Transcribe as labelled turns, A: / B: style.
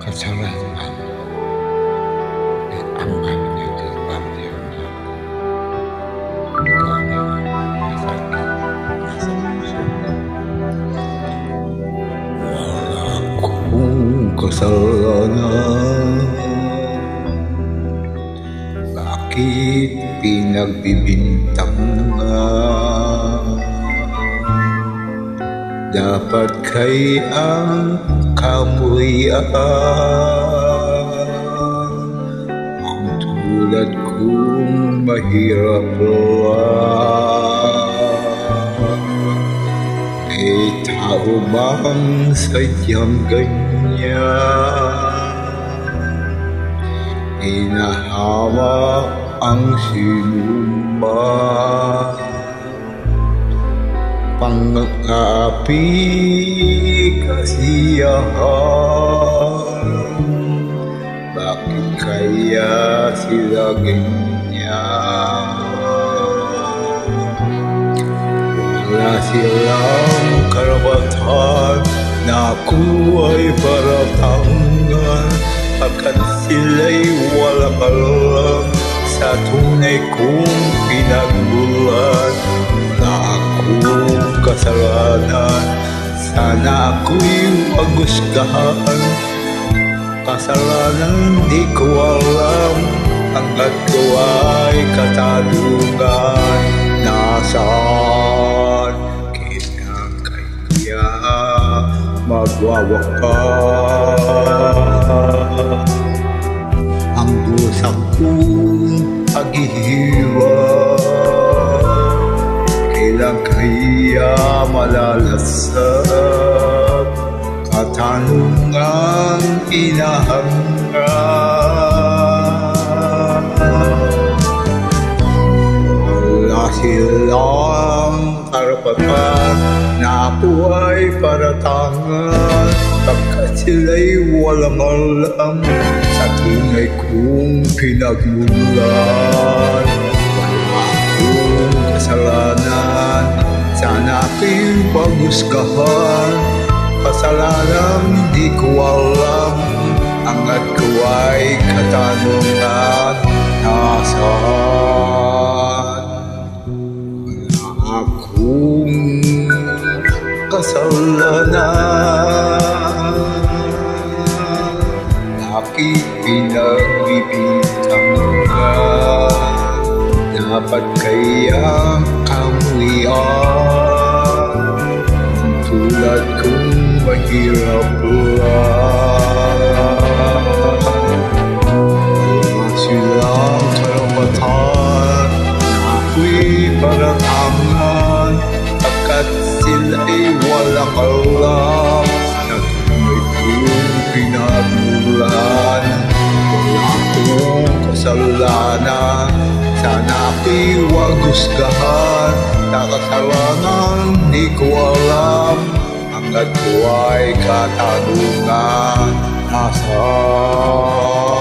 A: kasalanan at ang aming nagpapalya na ikaw na masakit nasa puso ko. Wala akong kasalanan, bakit pinagbibintang nga? Dapat kayang kamuyan ang tulad kong mahirap lang. May tao bang sadyang ganyan? Inahawa ang sinuman, pang-api kasiyahan. Bakit kaya sila ganyan? Wala silang karapatan na ako ay paratangan, pagkat sila'y walang alam sa tunay kong pinagmulan. Wala akong kasalanan, sana ako'y maghusgahan. Kasalanan di ko alam, hanggat ko ay katanungan. Nasaan kaya magwawakas ang dusang kong paghihiwag? Kailan kaya malalasap katanungang inahanap? Wala silang karapatan na ako ay paratangan, pagkat sila'y walang alam sa tunay kong pinagmulan. Wala akong kasalanan, sana aking paghusgahan. Kasalanan di ko alam, hanggat ko ay katanungan. Nasaan? Wala akong kasalanan, bakit pinagbibintang ka? Dapat kaya kamuyan ang tulad kong mahirap lang. Wala silang karapatan na ako'y paratangan, pagkat sila'y walang alam sa tunay kong pinagmulan. Wala akong kasalanan, sana ako'y huwag husgahan. Na kasalanan di ko alam, hanggat ko ay katanungan. Nasaan?